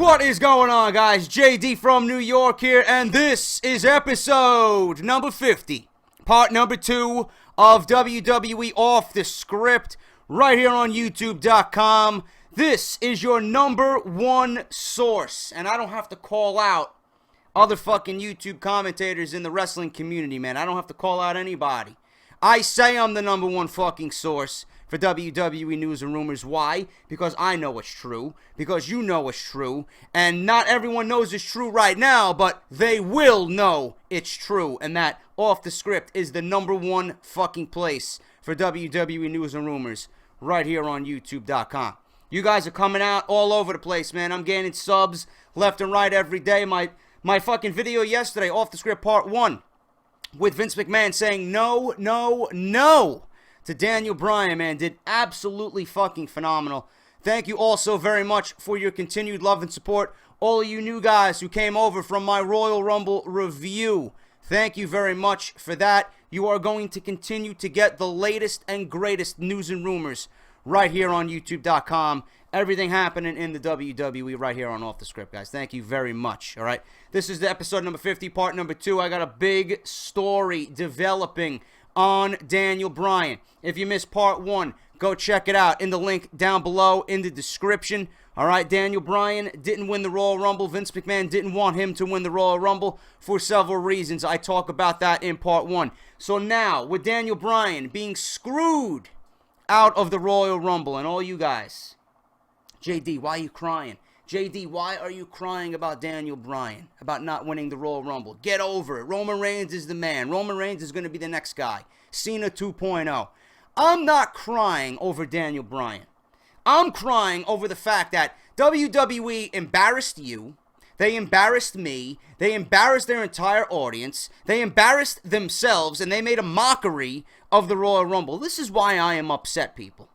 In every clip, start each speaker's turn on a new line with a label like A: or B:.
A: What is going on, guys? JD from New York here, and this is episode number 50, part number 2 of WWE Off The Script, right here on YouTube.com. This is your number one source, and I don't have to call out other fucking YouTube commentators in the wrestling community, man. I don't have to call out anybody. I say I'm the number one fucking source for WWE news and rumors. Why? Because I know it's true. Because you know it's true. And not everyone knows it's true right now, but they will know it's true. And that Off The Script is the number one fucking place for WWE news and rumors right here on YouTube.com. You guys are coming out all over the place, man. I'm gaining subs left and right every day. My fucking video yesterday, Off The Script Part 1, with Vince McMahon saying no, no, no to Daniel Bryan, man, did absolutely fucking phenomenal. Thank you all so very much for your continued love and support. All of you new guys who came over from my Royal Rumble review, thank you very much for that. You are going to continue to get the latest and greatest news and rumors right here on YouTube.com. Everything happening in the WWE right here on Off The Script, guys. Thank you very much, all right? This is the episode number 50, part number 2. I got a big story developing on Daniel Bryan. If you missed part 1, go check it out in the link down below in the description. All right, Daniel Bryan didn't win the Royal Rumble. Vince McMahon didn't want him to win the Royal Rumble for several reasons. I talk about that in part 1. So now, with Daniel Bryan being screwed out of the Royal Rumble, and all you guys, JD, why are you crying? JD, why are you crying about Daniel Bryan, about not winning the Royal Rumble? Get over it. Roman Reigns is the man. Roman Reigns is going to be the next guy. Cena 2.0. I'm not crying over Daniel Bryan. I'm crying over the fact that WWE embarrassed you. They embarrassed me. They embarrassed their entire audience. They embarrassed themselves, and they made a mockery of the Royal Rumble. This is why I am upset, people.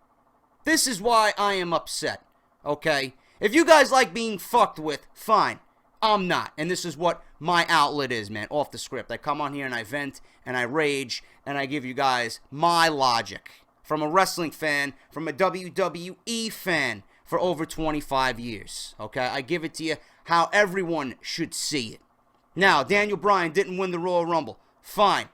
A: This is why I am upset, okay? If you guys like being fucked with, fine. I'm not. And this is what my outlet is, man. Off the script. I come on here and I vent and I rage and I give you guys my logic. From a wrestling fan, from a WWE fan for over 25 years. Okay? I give it to you how everyone should see it. Now, Daniel Bryan didn't win the Royal Rumble. Fine.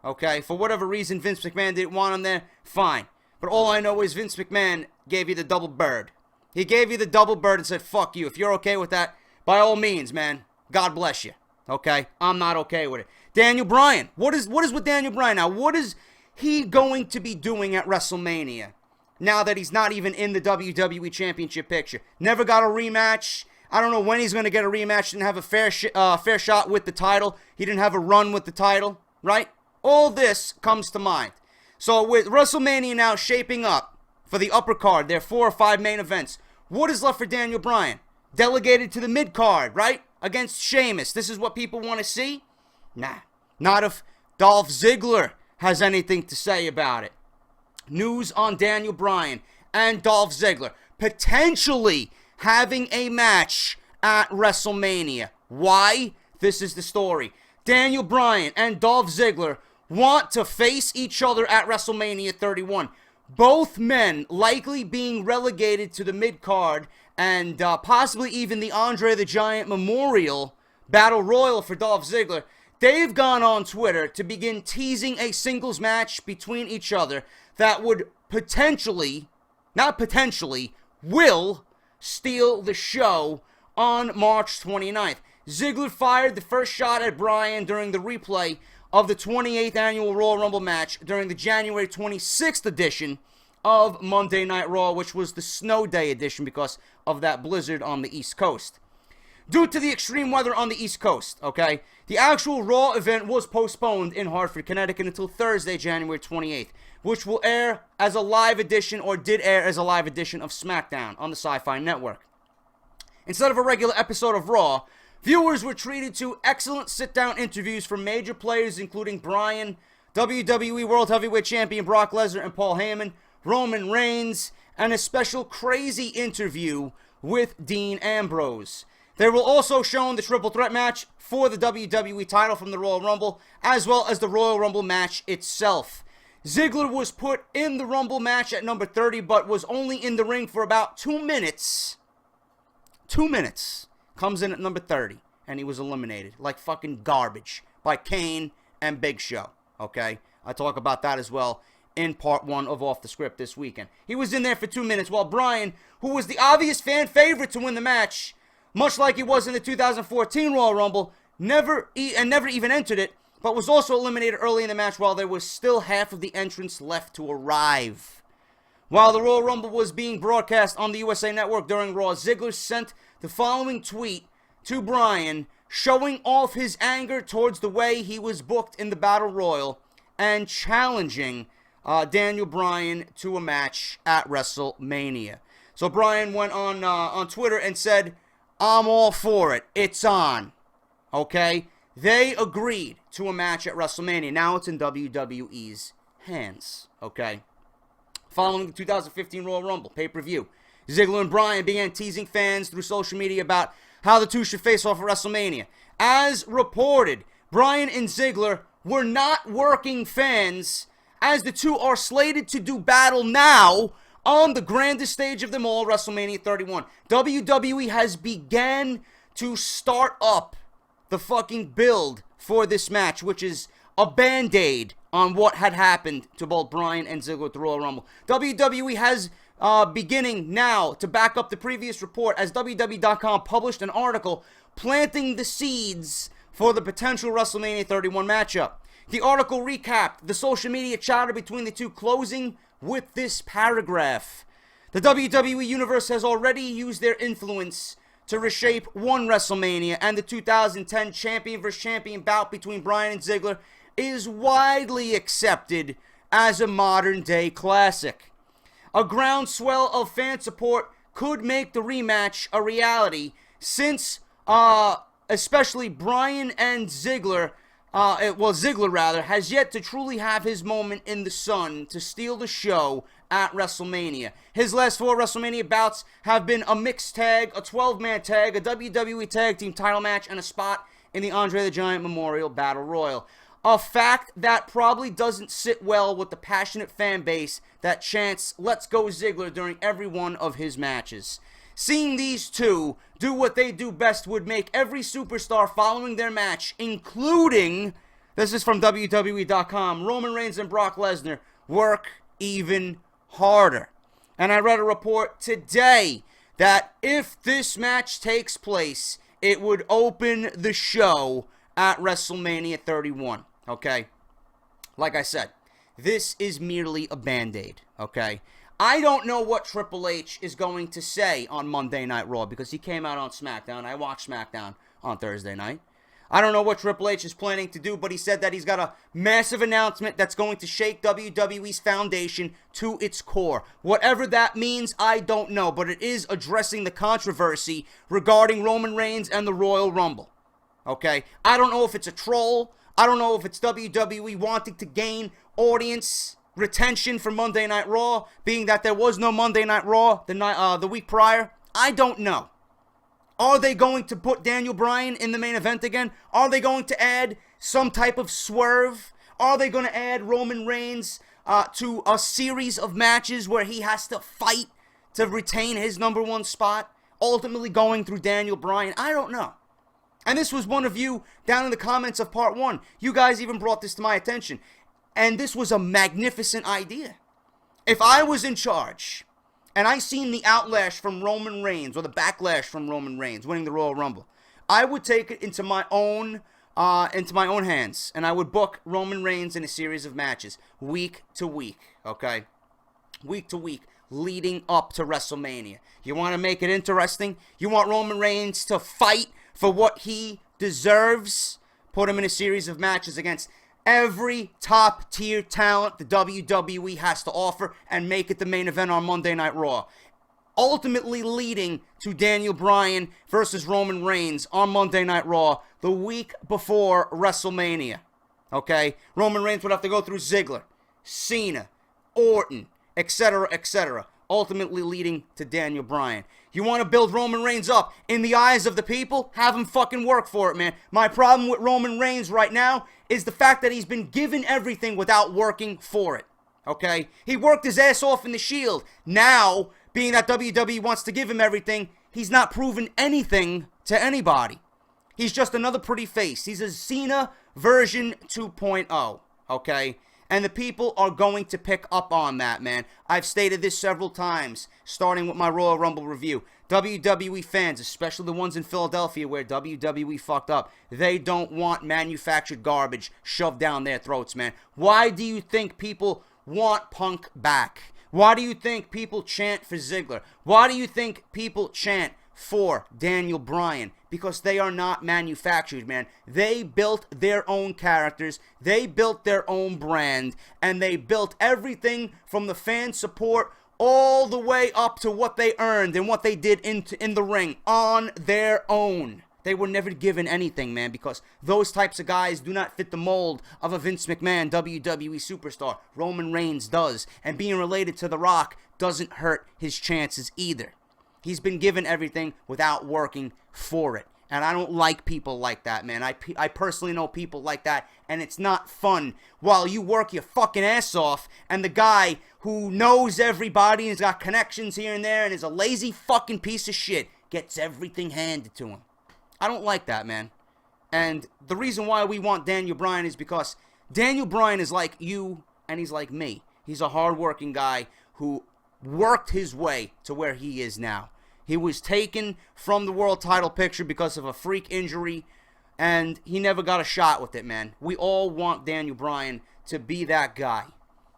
A: Okay? For whatever reason, Vince McMahon didn't want him there. Fine. But all I know is Vince McMahon gave you the double bird. He gave you the double bird and said, fuck you. If you're okay with that, by all means, man, God bless you. Okay? I'm not okay with it. Daniel Bryan. What is with Daniel Bryan now? What is he going to be doing at Wrestlemania now that he's not even in the WWE Championship picture? Never got a rematch. I don't know when he's going to get a rematch. Didn't have a fair shot with the title. He didn't have a run with the title, right? All this comes to mind. So with WrestleMania now shaping up for the upper card, there are 4 or 5 main events. What is left for Daniel Bryan? Delegated to the mid card, right? Against Sheamus. This is what people want to see? Nah. Not if Dolph Ziggler has anything to say about it. News on Daniel Bryan and Dolph Ziggler potentially having a match at WrestleMania. Why? This is the story. Daniel Bryan and Dolph Ziggler want to face each other at WrestleMania 31. Both men likely being relegated to the mid-card and possibly even the Andre the Giant Memorial Battle Royal for Dolph Ziggler. They've gone on Twitter to begin teasing a singles match between each other that would potentially, not potentially, will steal the show on March 29th. Ziggler fired the first shot at Bryan during the replay of the 28th annual Royal Rumble match during the January 26th edition of Monday Night Raw, which was the snow day edition because of that blizzard on the East Coast. Due to the extreme weather on the East Coast, okay, the actual Raw event was postponed in Hartford, Connecticut until Thursday, January 28th, which will air as a live edition, or did air as a live edition of SmackDown on the Sci-Fi Network. Instead of a regular episode of Raw, viewers were treated to excellent sit-down interviews from major players including Bryan, WWE World Heavyweight Champion Brock Lesnar and Paul Heyman, Roman Reigns, and a special crazy interview with Dean Ambrose. They were also shown the triple threat match for the WWE title from the Royal Rumble, as well as the Royal Rumble match itself. Ziggler was put in the Rumble match at number 30, but was only in the ring for about 2 minutes. 2 minutes. comes in at number 30, and he was eliminated like fucking garbage by Kane and Big Show, okay? I talk about that as well in part 1 of Off the Script this weekend. He was in there for 2 minutes while Bryan, who was the obvious fan favorite to win the match, much like he was in the 2014 Royal Rumble, never even entered it, but was also eliminated early in the match while there was still half of the entrants left to arrive. While the Royal Rumble was being broadcast on the USA Network during Raw, Ziggler sent the following tweet to Bryan, showing off his anger towards the way he was booked in the Battle Royal and challenging Daniel Bryan to a match at WrestleMania. So Bryan went on Twitter and said, "I'm all for it. It's on." Okay? They agreed to a match at WrestleMania. Now it's in WWE's hands. Okay? Following the 2015 Royal Rumble pay-per-view, Ziggler and Bryan began teasing fans through social media about how the two should face off at WrestleMania. As reported, Bryan and Ziggler were not working fans, as the two are slated to do battle now on the grandest stage of them all, WrestleMania 31. WWE has began to start up the fucking build for this match, which is a band-aid on what had happened to both Bryan and Ziggler at the Royal Rumble. WWE has beginning now to back up the previous report, as WWE.com published an article planting the seeds for the potential WrestleMania 31 matchup. The article recapped the social media chatter between the two, closing with this paragraph. The WWE Universe has already used their influence to reshape one WrestleMania, and the 2010 champion vs. champion bout between Bryan and Ziggler is widely accepted as a modern-day classic. A groundswell of fan support could make the rematch a reality, since especially Bryan and Ziggler, Ziggler has yet to truly have his moment in the sun to steal the show at WrestleMania. His last 4 WrestleMania bouts have been a mixed tag, a 12-man tag, a WWE Tag Team title match, and a spot in the Andre the Giant Memorial Battle Royal. A fact that probably doesn't sit well with the passionate fan base that chants "Let's go Ziggler" during every one of his matches. Seeing these two do what they do best would make every superstar following their match, including, this is from WWE.com, Roman Reigns and Brock Lesnar, work even harder. And I read a report today that if this match takes place, it would open the show at WrestleMania 31, okay? Like I said, this is merely a band-aid, okay? I don't know what Triple H is going to say on Monday Night Raw, because he came out on SmackDown. I watched SmackDown on Thursday night. I don't know what Triple H is planning to do, but he said that he's got a massive announcement that's going to shake WWE's foundation to its core. Whatever that means, I don't know, but it is addressing the controversy regarding Roman Reigns and the Royal Rumble. Okay? I don't know if it's a troll. I don't know if it's WWE wanting to gain audience retention for Monday Night Raw, being that there was no Monday Night Raw the week prior. I don't know. Are they going to put Daniel Bryan in the main event again? Are they going to add some type of swerve? Are they going to add Roman Reigns to a series of matches where he has to fight to retain his number one spot, ultimately going through Daniel Bryan? I don't know. And this was one of you down in the comments of part 1. You guys even brought this to my attention. And this was a magnificent idea. If I was in charge and I seen the outlash from Roman Reigns, or the backlash from Roman Reigns winning the Royal Rumble, I would take it into my own hands, and I would book Roman Reigns in a series of matches week to week, okay? Week to week, leading up to WrestleMania. You want to make it interesting? You want Roman Reigns to fight for what he deserves? Put him in a series of matches against every top-tier talent the WWE has to offer, and make it the main event on Monday Night Raw. Ultimately leading to Daniel Bryan versus Roman Reigns on Monday Night Raw the week before WrestleMania. Okay? Roman Reigns would have to go through Ziggler, Cena, Orton, etc., etc., ultimately leading to Daniel Bryan. You want to build Roman Reigns up in the eyes of the people? Have him fucking work for it, man. My problem with Roman Reigns right now is the fact that he's been given everything without working for it. Okay? He worked his ass off in the Shield. Now, being that WWE wants to give him everything, he's not proven anything to anybody. He's just another pretty face. He's a Cena version 2.0, okay? And the people are going to pick up on that, man. I've stated this several times, starting with my Royal Rumble review. WWE fans, especially the ones in Philadelphia where WWE fucked up, they don't want manufactured garbage shoved down their throats, man. Why do you think people want Punk back? Why do you think people chant for Ziggler? Why do you think people chant for Daniel Bryan? Because they are not manufactured, man. They built their own characters, they built their own brand, and they built everything from the fan support all the way up to what they earned and what they did in the ring on their own. They were never given anything, man, because those types of guys do not fit the mold of a Vince McMahon WWE superstar. Roman Reigns does, and being related to The Rock doesn't hurt his chances either. He's been given everything without working for it. And I don't like people like that, man. I personally know people like that, and it's not fun while you work your fucking ass off, and the guy who knows everybody and has got connections here and there and is a lazy fucking piece of shit gets everything handed to him. I don't like that, man. And the reason why we want Daniel Bryan is because Daniel Bryan is like you, and he's like me. He's a hard-working guy who worked his way to where he is now. He was taken from the world title picture because of a freak injury, and he never got a shot with it, man. We all want Daniel Bryan to be that guy.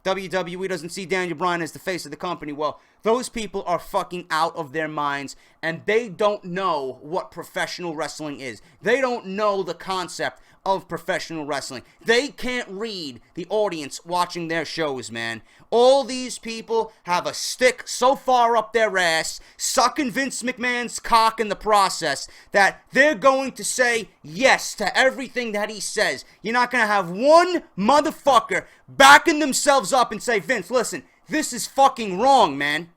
A: WWE doesn't see Daniel Bryan as the face of the company. Well, those people are fucking out of their minds, and they don't know what professional wrestling is. They don't know the concept of professional wrestling. They can't read the audience watching their shows, man. All these people have a stick so far up their ass, sucking Vince McMahon's cock in the process, that they're going to say yes to everything that he says. You're not going to have one motherfucker backing themselves up and say, Vince, listen, this is fucking wrong, man.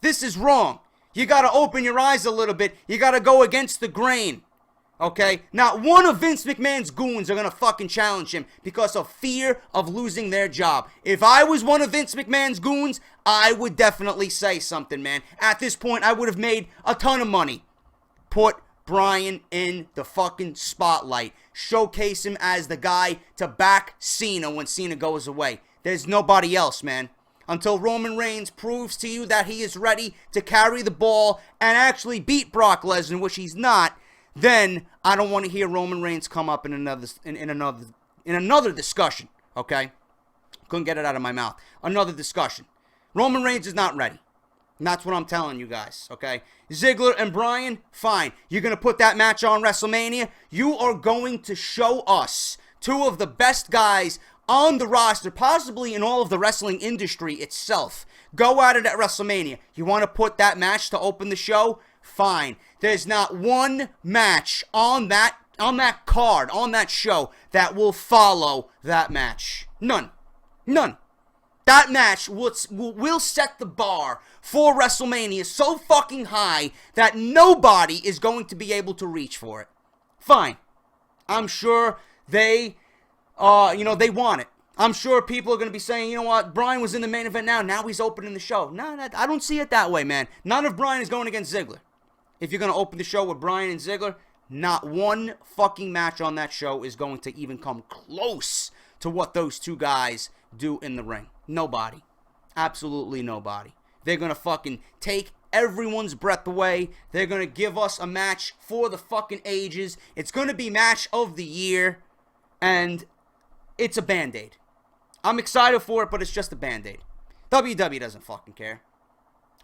A: This is wrong. You got to open your eyes a little bit. You got to go against the grain. Okay? Not one of Vince McMahon's goons are going to fucking challenge him because of fear of losing their job. If I was one of Vince McMahon's goons, I would definitely say something, man. At this point, I would have made a ton of money. Put Bryan in the fucking spotlight. Showcase him as the guy to back Cena when Cena goes away. There's nobody else, man. Until Roman Reigns proves to you that he is ready to carry the ball and actually beat Brock Lesnar, which he's not, then I don't want to hear Roman Reigns come up in another discussion, okay? Couldn't get it out of my mouth. Another discussion. Roman Reigns is not ready. And that's what I'm telling you guys, okay? Ziggler and Bryan, fine. You're going to put that match on WrestleMania. You are going to show us two of the best guys on the roster, possibly in all of the wrestling industry itself. Go at it at WrestleMania. You want to put that match to open the show? Fine. There's not one match on that card, on that show, that will follow that match. None. None. That match will set the bar for WrestleMania so fucking high that nobody is going to be able to reach for it. Fine. I'm sure they want it. I'm sure people are going to be saying, you know what, Bryan was in the main event now he's opening the show. No, I don't see it that way, man. None of Bryan is going against Ziggler. If you're going to open the show with Bryan and Ziggler, not one fucking match on that show is going to even come close to what those two guys do in the ring. Nobody. Absolutely nobody. They're going to fucking take everyone's breath away. They're going to give us a match for the fucking ages. It's going to be match of the year. And it's a Band-Aid. I'm excited for it, but it's just a Band-Aid. WWE doesn't fucking care.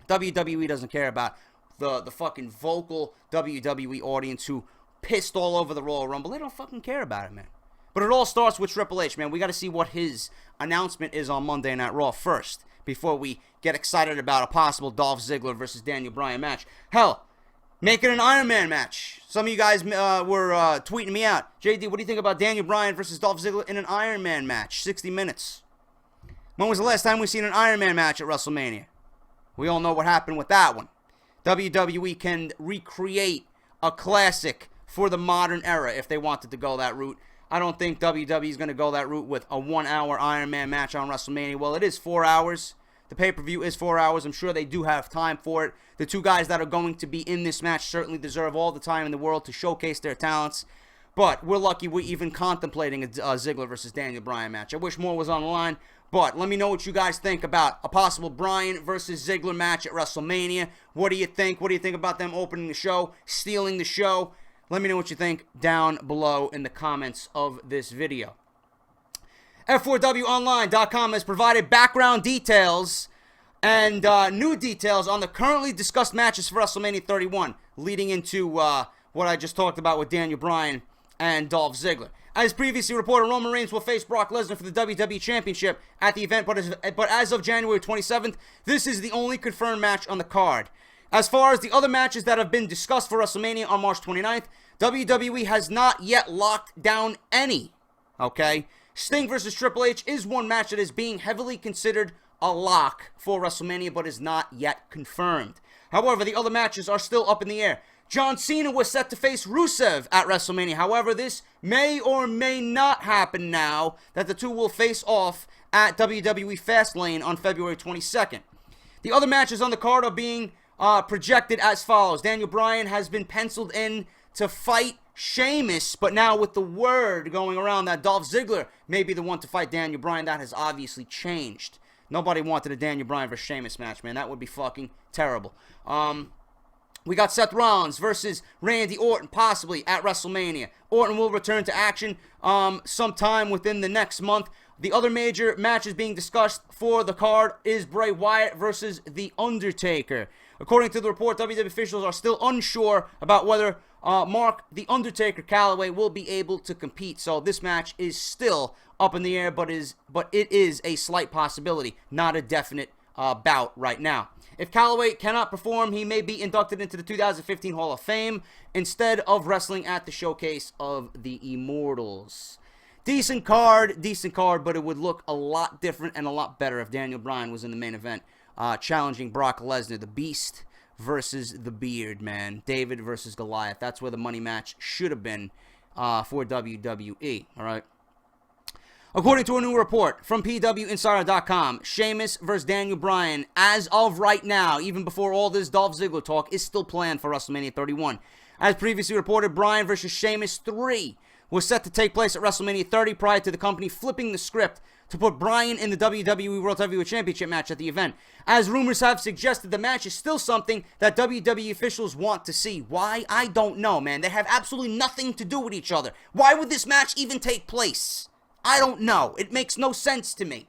A: WWE doesn't care about the fucking vocal WWE audience who pissed all over the Royal Rumble. They don't fucking care about it, man. But it all starts with Triple H, man. We got to see what his announcement is on Monday Night Raw first before we get excited about a possible Dolph Ziggler versus Daniel Bryan match. Hell, make it an Iron Man match. Some of you guys were tweeting me out. JD, what do you think about Daniel Bryan versus Dolph Ziggler in an Iron Man match? 60 minutes. When was the last time we seen an Iron Man match at WrestleMania? We all know what happened with that one. WWE can recreate a classic for the modern era if they wanted to go that route. I don't think WWE is going to go that route with a 1 hour Iron Man match on WrestleMania. Well, it is 4 hours. The pay-per-view is 4 hours. I'm sure they do have time for it. The two guys that are going to be in this match certainly deserve all the time in the world to showcase their talents. But we're lucky we're even contemplating a Ziggler versus Daniel Bryan match. I wish more was on the line. But let me know what you guys think about a possible Bryan versus Ziggler match at WrestleMania. What do you think? What do you think about them opening the show, stealing the show? Let me know what you think down below in the comments of this video. F4WOnline.com has provided background details and new details on the currently discussed matches for WrestleMania 31, leading into what I just talked about with Daniel Bryan and Dolph Ziggler. As previously reported, Roman Reigns will face Brock Lesnar for the WWE Championship at the event, but as of January 27th, this is the only confirmed match on the card. As far as the other matches that have been discussed for WrestleMania on March 29th, WWE has not yet locked down any, okay? Sting versus Triple H is one match that is being heavily considered a lock for WrestleMania, but is not yet confirmed. However, the other matches are still up in the air. John Cena was set to face Rusev at WrestleMania. However, this may or may not happen now that the two will face off at WWE Fastlane on February 22nd. The other matches on the card are being projected as follows. Daniel Bryan has been penciled in to fight Sheamus, but now with the word going around that Dolph Ziggler may be the one to fight Daniel Bryan, that has obviously changed. Nobody wanted a Daniel Bryan versus Sheamus match, man. That would be fucking terrible. We got Seth Rollins versus Randy Orton possibly at WrestleMania. Orton will return to action sometime within the next month. The other major matches being discussed for the card is Bray Wyatt versus The Undertaker. According to the report, WWE officials are still unsure about whether Mark The Undertaker Calloway will be able to compete. So this match is still up in the air, but it is a slight possibility, not a definite bout right now. If Calloway cannot perform, he may be inducted into the 2015 Hall of Fame instead of wrestling at the Showcase of the Immortals. Decent card, but it would look a lot different and a lot better if Daniel Bryan was in the main event, challenging Brock Lesnar, the Beast versus the Beard, man. David versus Goliath. That's where the money match should have been for WWE, all right? According to a new report from PWInsider.com, Sheamus versus Daniel Bryan, as of right now, even before all this Dolph Ziggler talk, is still planned for WrestleMania 31. As previously reported, Bryan versus Sheamus 3 was set to take place at WrestleMania 30 prior to the company flipping the script to put Bryan in the WWE World Heavyweight Championship match at the event. As rumors have suggested, the match is still something that WWE officials want to see. Why? I don't know, man. They have absolutely nothing to do with each other. Why would this match even take place? I don't know. It makes no sense to me.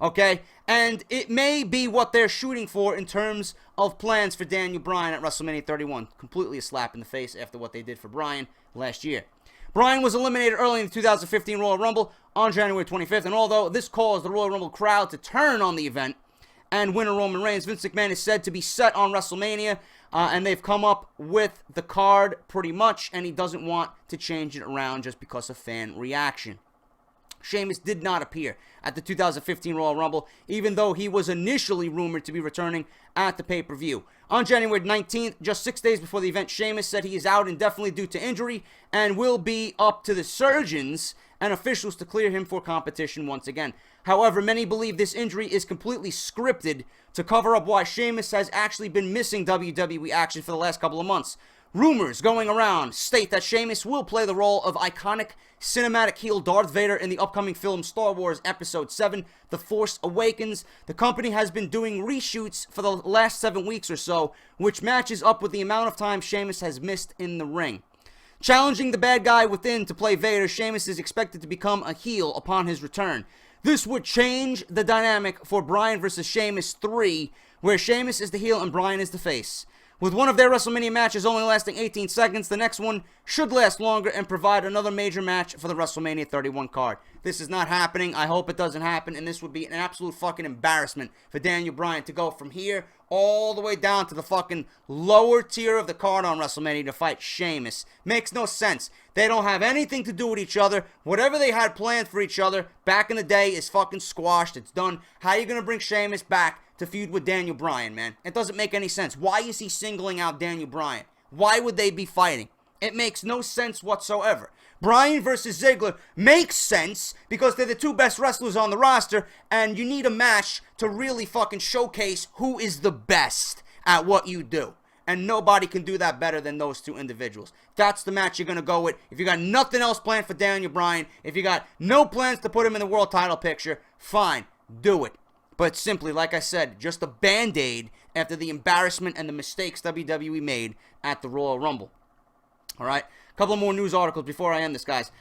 A: Okay? And it may be what they're shooting for in terms of plans for Daniel Bryan at WrestleMania 31. Completely a slap in the face after what they did for Bryan last year. Bryan was eliminated early in the 2015 Royal Rumble on January 25th, and although this caused the Royal Rumble crowd to turn on the event and winner Roman Reigns, Vince McMahon is said to be set on WrestleMania, and they've come up with the card pretty much, and he doesn't want to change it around just because of fan reaction. Sheamus did not appear at the 2015 Royal Rumble, even though he was initially rumored to be returning at the pay-per-view. On January 19th, just 6 days before the event, Sheamus said he is out indefinitely due to injury and will be up to the surgeons and officials to clear him for competition once again. However, many believe this injury is completely scripted to cover up why Sheamus has actually been missing WWE action for the last couple of months. Rumors going around state that Sheamus will play the role of iconic cinematic heel Darth Vader in the upcoming film Star Wars Episode 7, The Force Awakens. The company has been doing reshoots for the last 7 weeks or so, which matches up with the amount of time Sheamus has missed in the ring. Challenging the bad guy within to play Vader, Sheamus is expected to become a heel upon his return. This would change the dynamic for Bryan vs. Sheamus 3, where Sheamus is the heel and Bryan is the face. With one of their WrestleMania matches only lasting 18 seconds, the next one should last longer and provide another major match for the WrestleMania 31 card. This is not happening. I hope it doesn't happen, and this would be an absolute fucking embarrassment for Daniel Bryan to go from here all the way down to the fucking lower tier of the card on WrestleMania to fight Sheamus. Makes no sense. They don't have anything to do with each other. Whatever they had planned for each other back in the day is fucking squashed. It's done. How are you going to bring Sheamus back to feud with Daniel Bryan, man? It doesn't make any sense. Why is he singling out Daniel Bryan? Why would they be fighting? It makes no sense whatsoever. Bryan versus Ziggler makes sense because they're the two best wrestlers on the roster, and you need a match to really fucking showcase who is the best at what you do. And nobody can do that better than those two individuals. That's the match you're going to go with. If you got nothing else planned for Daniel Bryan, if you got no plans to put him in the world title picture, fine, do it. But simply, like I said, just a Band-Aid after the embarrassment and the mistakes WWE made at the Royal Rumble. All right, a couple of more news articles before I end this, guys.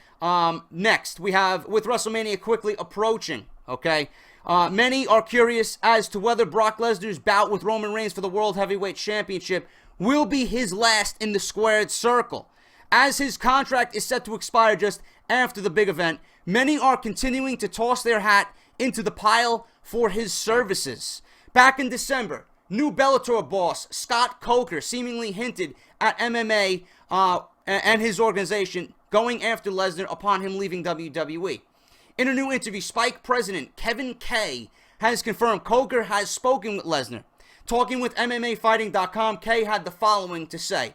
A: Next, we have, with WrestleMania quickly approaching, okay, many are curious as to whether Brock Lesnar's bout with Roman Reigns for the World Heavyweight Championship will be his last in the squared circle. As his contract is set to expire just after the big event, many are continuing to toss their hat into the pile for his services. Back in December, new Bellator boss Scott Coker seemingly hinted at MMA and his organization going after Lesnar upon him leaving WWE. In a new interview, Spike president Kevin Kay has confirmed Coker has spoken with Lesnar. Talking with MMAfighting.com, Kay had the following to say.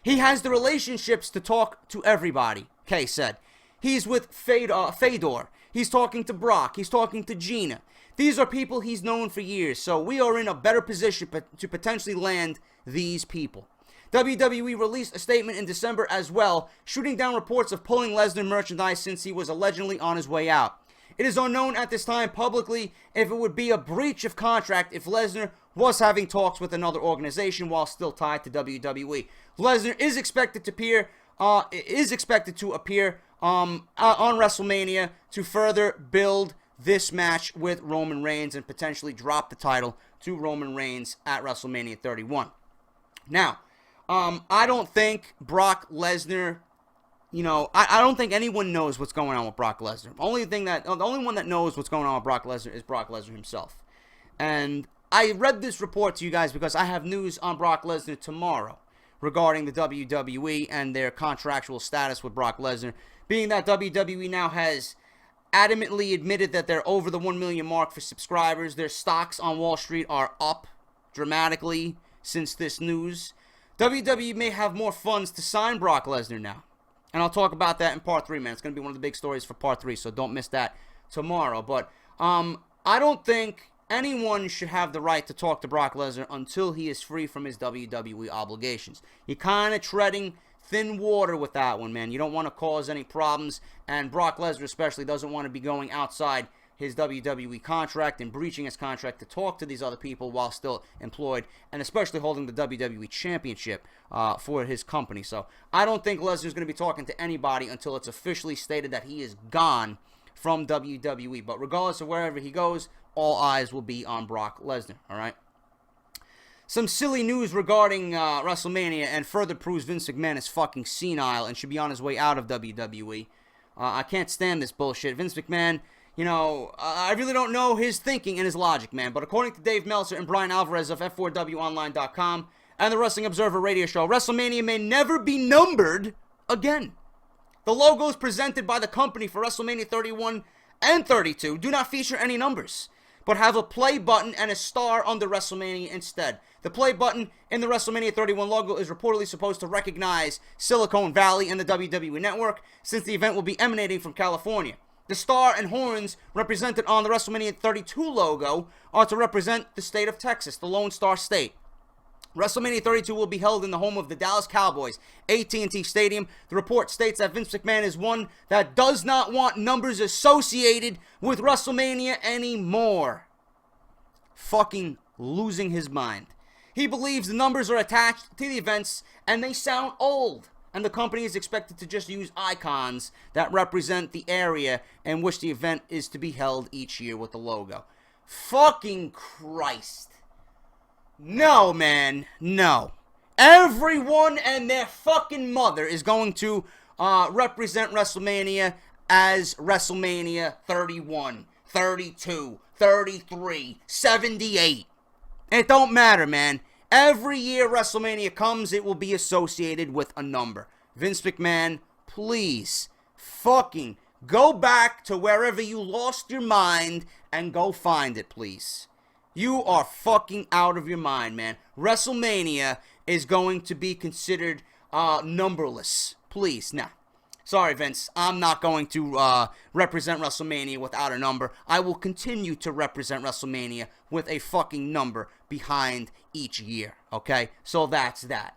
A: He has the relationships to talk to everybody, Kay said. He's with Fedor. He's talking to Brock. He's talking to Gina. These are people he's known for years, so we are in a better position to potentially land these people. WWE released a statement in December as well, shooting down reports of pulling Lesnar merchandise since he was allegedly on his way out. It is unknown at this time publicly if it would be a breach of contract if Lesnar was having talks with another organization while still tied to WWE. Lesnar is expected to appear on WrestleMania to further build this match with Roman Reigns and potentially drop the title to Roman Reigns at WrestleMania 31. Now, I don't think Brock Lesnar, I don't think anyone knows what's going on with Brock Lesnar. The only one that knows what's going on with Brock Lesnar is Brock Lesnar himself. And I read this report to you guys because I have news on Brock Lesnar tomorrow regarding the WWE and their contractual status with Brock Lesnar, being that WWE now has adamantly admitted that they're over the 1 million mark for subscribers. Their stocks on Wall Street are up dramatically since this news. WWE may have more funds to sign Brock Lesnar now. And I'll talk about that in part 3, man. It's going to be one of the big stories for part 3, so don't miss that tomorrow. But I don't think anyone should have the right to talk to Brock Lesnar until he is free from his WWE obligations. You're kind of treading thin water with that one, man. You don't want to cause any problems, and Brock Lesnar especially doesn't want to be going outside his WWE contract and breaching his contract to talk to these other people while still employed, and especially holding the WWE Championship for his company. So I don't think Lesnar's going to be talking to anybody until it's officially stated that he is gone from WWE. But regardless of wherever he goes, all eyes will be on Brock Lesnar, all right? Some silly news regarding WrestleMania and further proves Vince McMahon is fucking senile and should be on his way out of WWE. I can't stand this bullshit. Vince McMahon, I really don't know his thinking and his logic, man. But according to Dave Meltzer and Brian Alvarez of F4WOnline.com and the Wrestling Observer radio show, WrestleMania may never be numbered again. The logos presented by the company for WrestleMania 31 and 32 do not feature any numbers, but have a play button and a star under WrestleMania instead. The play button in the WrestleMania 31 logo is reportedly supposed to recognize Silicon Valley and the WWE Network, since the event will be emanating from California. The star and horns represented on the WrestleMania 32 logo are to represent the state of Texas, the Lone Star State. WrestleMania 32 will be held in the home of the Dallas Cowboys, AT&T Stadium. The report states that Vince McMahon is one that does not want numbers associated with WrestleMania anymore. Fucking losing his mind. He believes the numbers are attached to the events and they sound old, and the company is expected to just use icons that represent the area in which the event is to be held each year with the logo. Fucking Christ. No, man, no. Everyone and their fucking mother is going to represent WrestleMania as WrestleMania 31, 32, 33, 78. It don't matter, man. Every year WrestleMania comes, it will be associated with a number. Vince McMahon, please, fucking go back to wherever you lost your mind and go find it, please. You are fucking out of your mind, man. WrestleMania is going to be considered numberless. Please, no. Sorry, Vince. I'm not going to represent WrestleMania without a number. I will continue to represent WrestleMania with a fucking number behind each year, okay? So that's that.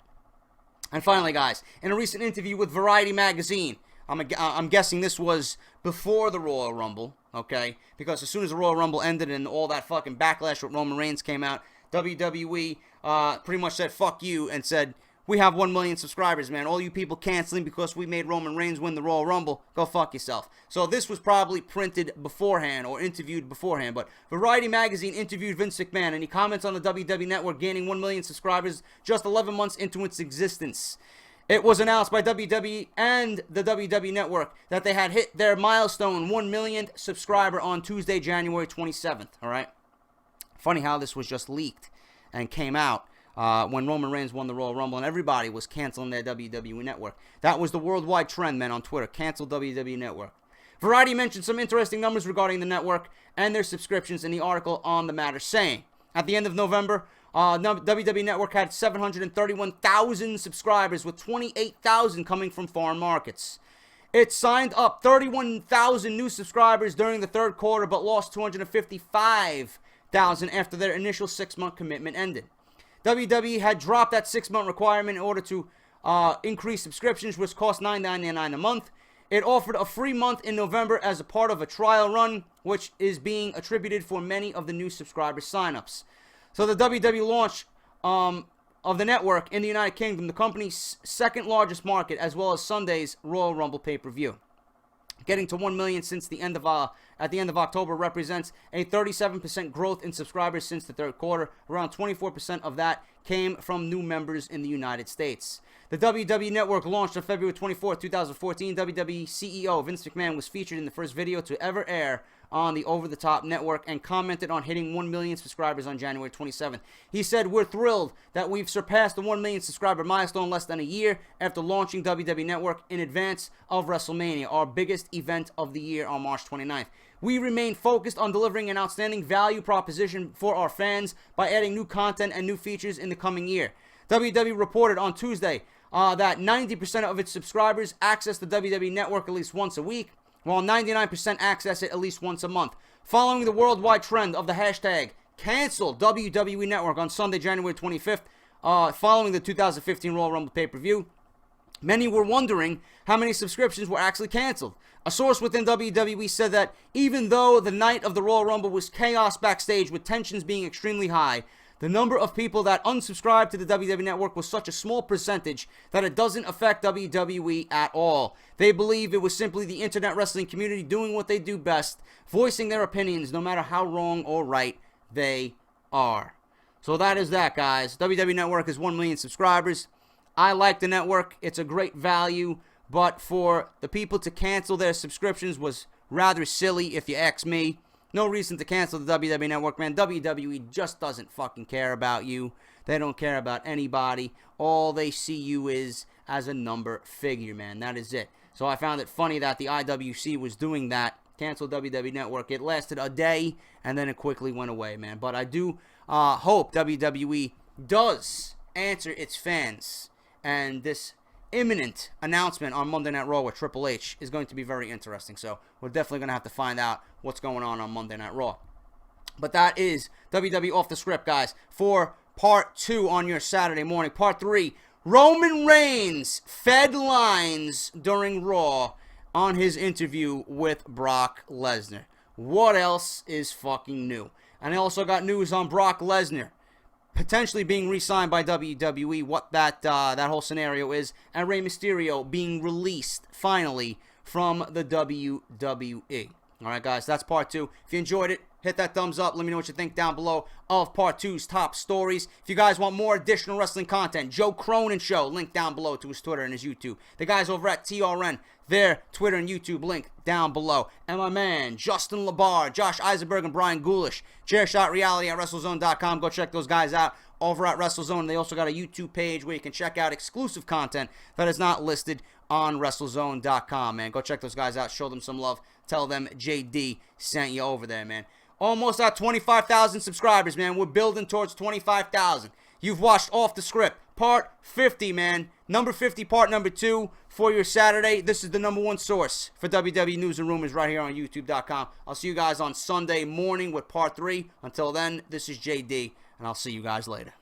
A: And finally, guys, in a recent interview with Variety Magazine, I'm guessing this was before the Royal Rumble, okay? Because as soon as the Royal Rumble ended and all that fucking backlash with Roman Reigns came out, WWE pretty much said, fuck you, and said, we have 1 million subscribers, man. All you people canceling because we made Roman Reigns win the Royal Rumble, go fuck yourself. So this was probably printed beforehand or interviewed beforehand. But Variety Magazine interviewed Vince McMahon, and he comments on the WWE Network gaining 1 million subscribers just 11 months into its existence. It was announced by WWE and the WWE Network that they had hit their milestone 1 millionth subscriber on Tuesday, January 27th, all right? Funny how this was just leaked and came out when Roman Reigns won the Royal Rumble and everybody was canceling their WWE Network. That was the worldwide trend, man, on Twitter. Cancel WWE Network. Variety mentioned some interesting numbers regarding the network and their subscriptions in the article on the matter, saying, at the end of November, WWE Network had 731,000 subscribers, with 28,000 coming from foreign markets. It signed up 31,000 new subscribers during the third quarter, but lost 255,000 after their initial 6-month commitment ended. WWE had dropped that 6-month requirement in order to increase subscriptions, which cost $9.99 a month. It offered a free month in November as a part of a trial run, which is being attributed for many of the new subscriber signups. So the WWE launch of the network in the United Kingdom, the company's second largest market, as well as Sunday's Royal Rumble pay-per-view. Getting to 1 million since the end of at the end of October represents a 37% growth in subscribers since the third quarter. Around 24% of that came from new members in the United States. The WWE Network launched on February 24, 2014. WWE CEO Vince McMahon was featured in the first video to ever air on the over-the-top network and commented on hitting 1 million subscribers on January 27th. He said, we're thrilled that we've surpassed the 1 million subscriber milestone less than a year after launching WWE Network in advance of WrestleMania, our biggest event of the year, on March 29th. We remain focused on delivering an outstanding value proposition for our fans by adding new content and new features in the coming year. WWE reported on Tuesday that 90% of its subscribers access the WWE Network at least once a week, while 99% access it at least once a month. Following the worldwide trend of the hashtag cancel WWE Network on Sunday, January 25th, following the 2015 Royal Rumble pay-per-view, many were wondering how many subscriptions were actually canceled. A source within WWE said that even though the night of the Royal Rumble was chaos backstage with tensions being extremely high, the number of people that unsubscribed to the WWE Network was such a small percentage that it doesn't affect WWE at all. They believe it was simply the internet wrestling community doing what they do best, voicing their opinions no matter how wrong or right they are. So that is that, guys. WWE Network is 1 million subscribers. I like the network. It's a great value, but for the people to cancel their subscriptions was rather silly, if you ask me. No reason to cancel the WWE Network, man. WWE just doesn't fucking care about you. They don't care about anybody. All they see you is as a number figure, man. That is it. So I found it funny that the IWC was doing that. Cancel WWE Network. It lasted a day, and then it quickly went away, man. But I do hope WWE does answer its fans. And this imminent announcement on Monday Night Raw with Triple H is going to be very interesting. So we're definitely going to have to find out what's going on Monday Night Raw. But that is WWE Off The Script, guys, for Part 2 on your Saturday morning. Part 3, Roman Reigns fed lines during Raw on his interview with Brock Lesnar. What else is fucking new? And I also got news on Brock Lesnar potentially being re-signed by WWE, what that whole scenario is, and Rey Mysterio being released, finally, from the WWE. Alright, guys, that's Part 2. If you enjoyed it, hit that thumbs up. Let me know what you think down below of Part 2's top stories. If you guys want more additional wrestling content, Joe Cronin Show, link down below to his Twitter and his YouTube. The guys over at TRN, their Twitter and YouTube link down below. And my man, Justin LaBar, Josh Eisenberg, and Brian Ghoulish, Chairshot Reality at WrestleZone.com. Go check those guys out over at WrestleZone. They also got a YouTube page where you can check out exclusive content that is not listed on WrestleZone.com, man. Go check those guys out. Show them some love. Tell them JD sent you over there, man. Almost at 25,000 subscribers, man. We're building towards 25,000. You've watched Off The Script, part 50, man. Number 50, part number 2 for your Saturday. This is the #1 source for WWE news and rumors right here on YouTube.com. I'll see you guys on Sunday morning with part 3. Until then, this is JD, and I'll see you guys later.